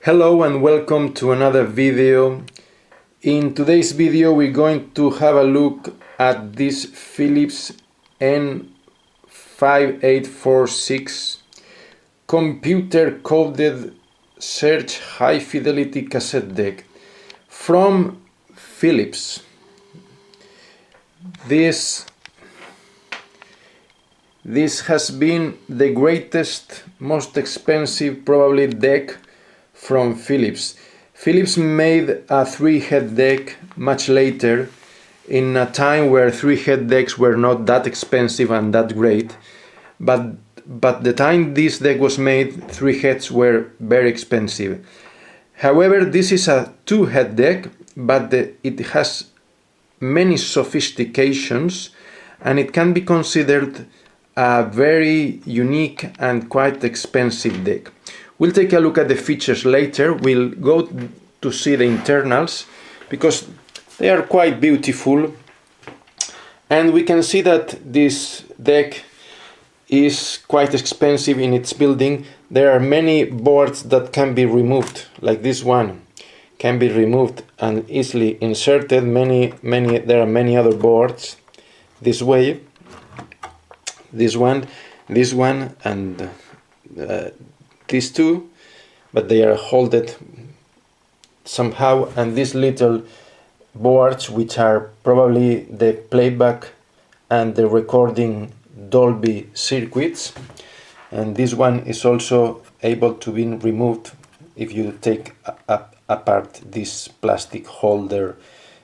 Hello and welcome to another video. In today's video we're going to have a look at this Philips N5846 computer coded search high fidelity cassette deck from Philips. This has been the greatest, most expensive probably deck from Philips. Philips made a 3-head deck much later, in a time where 3-head decks were not that expensive and that great, but the time this deck was made, 3 heads were very expensive. However, this is a 2-head deck, but it has many sophistications and it can be considered a very unique and quite expensive deck. We'll take a look at the features later. We'll go to see the internals because they are quite beautiful, and we can see that this deck is quite expensive in its building. There are many boards that can be removed, like this one can be removed and easily inserted. There are many other boards this way, this one and these two, but they are holded somehow, and these little boards which are probably the playback and the recording Dolby circuits, and this one is also able to be removed if you take apart this plastic holder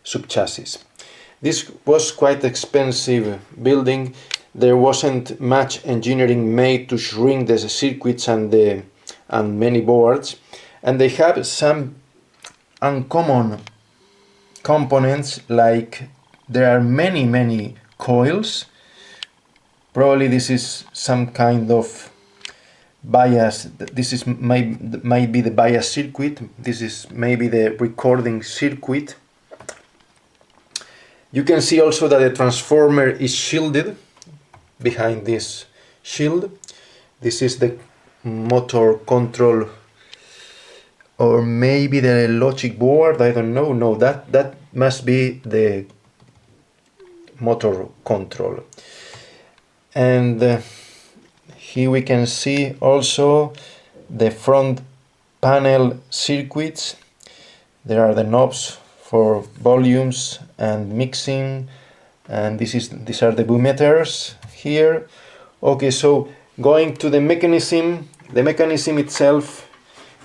subchassis. This was quite expensive building. There wasn't much engineering made to shrink the circuits and many boards, and they have some uncommon components, like there are many coils. Probably this is some kind of bias. This is might be the bias circuit. This is maybe the recording circuit. You can see also that the transformer is shielded behind this shield. This is the motor control, or maybe the logic board, I don't know. No, that must be the motor control. And here we can see also the front panel circuits. There are the knobs for volumes and mixing, and these are the boommeters here. Okay, so going to the mechanism itself,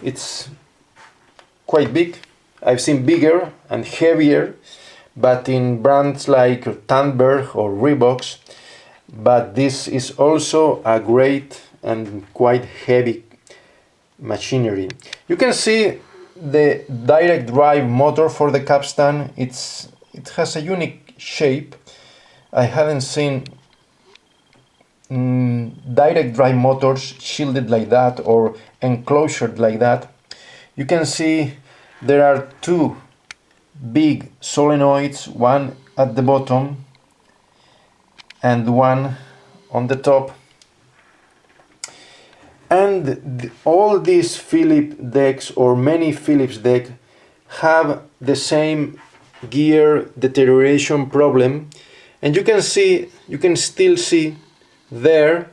it's quite big. I've seen bigger and heavier, but in brands like Tandberg or Reeboks, but this is also a great and quite heavy machinery. You can see the direct drive motor for the capstan. It has a unique shape. I haven't seen direct drive motors shielded like that or enclosured like that. You can see there are two big solenoids, one at the bottom and one on the top, and all these Philips decks, or many Philips decks, have the same gear deterioration problem, and you can still see there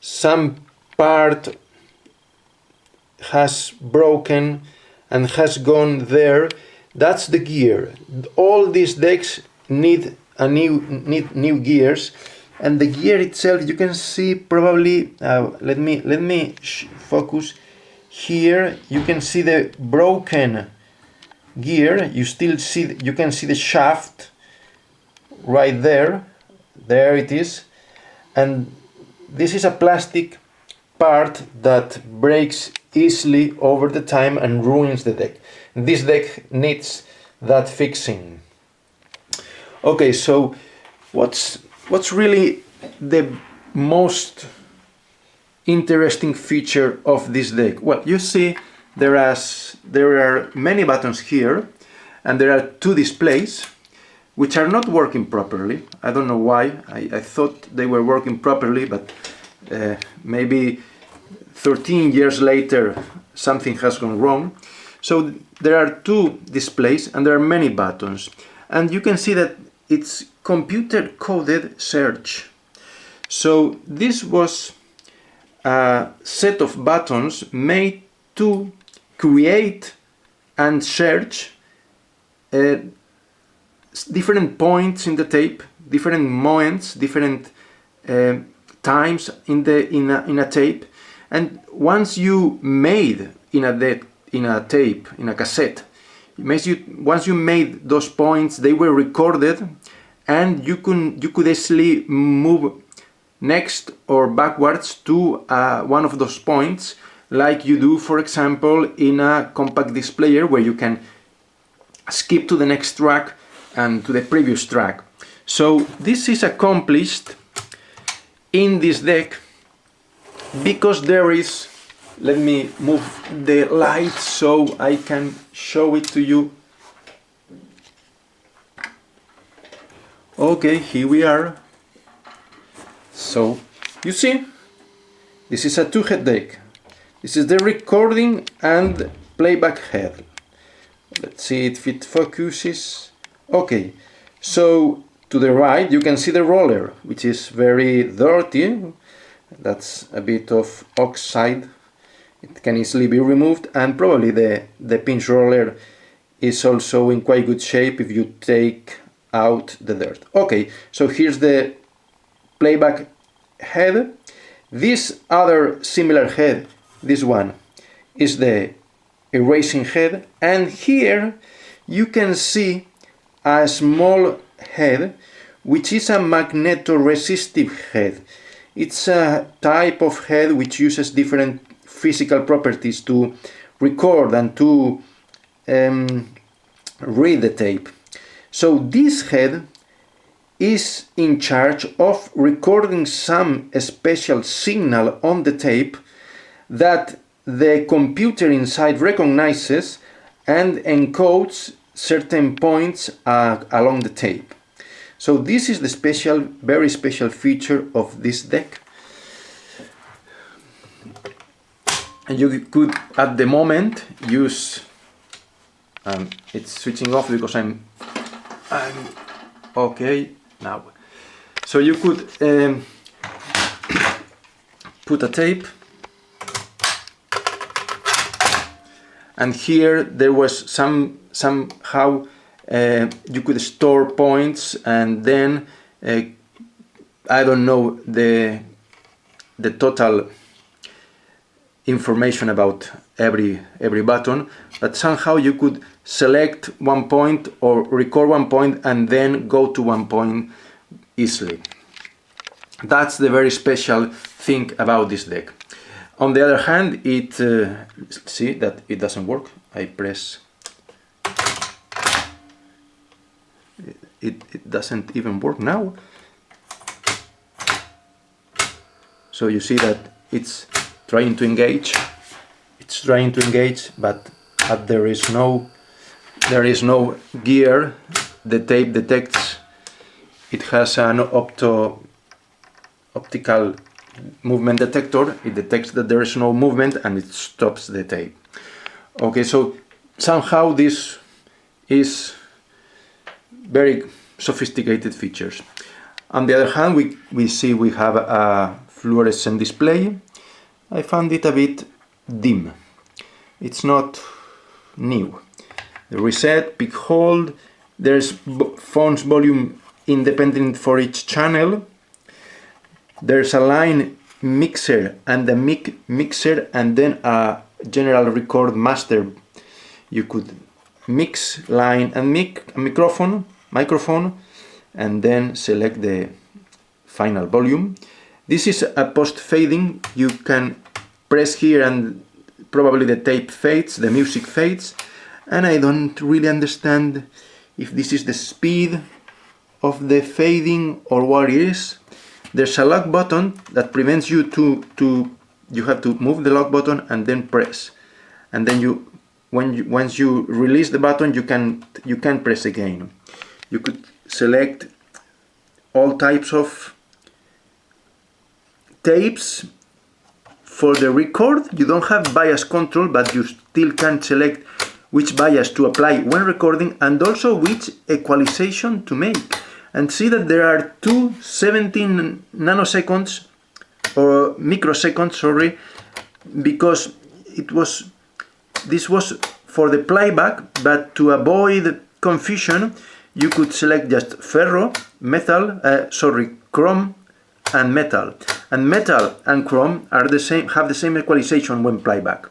some part has broken and has gone there. That's the gear. All these decks need new gears, and the gear itself, you can see probably let me focus here. You can see the broken gear. You can see the shaft right there. There it is. And this is a plastic part that breaks easily over the time and ruins the deck. This deck needs that fixing. Okay, so what's really the most interesting feature of this deck? Well, you see there are many buttons here, and there are two displays which are not working properly. I don't know why. I thought they were working properly, but maybe 13 years later something has gone wrong. So there are two displays and there are many buttons, and you can see that it's computer coded search. So this was a set of buttons made to create and search different points in the tape, different moments, different times in a tape. And once you made in a tape, in a cassette, once you made those points, they were recorded, and you could easily move next or backwards to one of those points, like you do, for example, in a compact disc player, where you can skip to the next track and to the previous track. So this is accomplished in this deck because there is, let me move the light so I can show it to you. Okay, here we are. So you see, this is a two-head deck. This is the recording and playback head. Let's see if it focuses. Okay, so to the right you can see the roller, which is very dirty. That's a bit of oxide. It can easily be removed, and probably the pinch roller is also in quite good shape if you take out the dirt. Okay, so here's the playback head. This other similar head, this one, is the erasing head, and here you can see a small head which is a magnetoresistive head. It's a type of head which uses different physical properties to record and to read the tape. So this head is in charge of recording some special signal on the tape that the computer inside recognizes and encodes certain points along the tape. So this is the special, very special feature of this deck. And you could, at the moment, use, it's switching off because I'm okay now. So you could put a tape, and here there was somehow you could store points, and then I don't know the total information about every button, but somehow you could select one point or record one point and then go to one point easily. That's the very special thing about this deck. On the other hand, it see that it doesn't work. I press, it doesn't even work now. So you see that it's trying to engage. It's trying to engage, but there is no gear. The tape detects it has an optical movement detector. It detects that there is no movement and it stops the tape. Okay, so somehow this is very sophisticated features. On the other hand, we see we have a fluorescent display. I found it a bit dim. It's not new. The reset, peak hold, there's phones volume independent for each channel. There's a line mixer and a mic mixer, and then a general record master. You could mix line and mic, a microphone, and then select the final volume. This is a post fading. You can press here and probably the tape fades, the music fades, and I don't really understand if this is the speed of the fading or what it is. There's a lock button that prevents you you have to move the lock button and then press, and then once you release the button, you can press again. You could select all types of tapes for the record, you don't have bias control, but you still can select which bias to apply when recording and also which equalization to make. And see that there are two 17 nanoseconds or microseconds, sorry, because this was for the playback, but to avoid confusion, you could select just ferro, metal, chrome and metal. And metal and chrome are the same, have the same equalization when playback.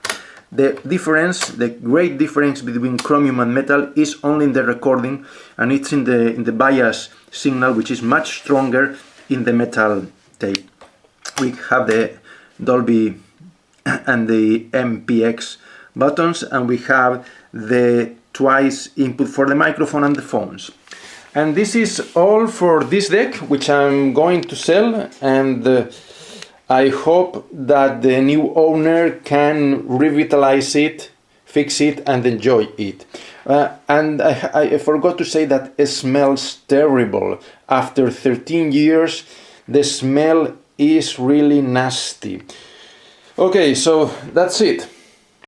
The difference, the great difference between chromium and metal is only in the recording, and it's in the bias signal, which is much stronger in the metal tape. We have the Dolby and the MPX buttons, and we have the twice input for the microphone and the phones. And this is all for this deck, which I'm going to sell, and I hope that the new owner can revitalize it, fix it and enjoy it. And I forgot to say that it smells terrible. After 13 years, the smell is really nasty. Okay, so that's it.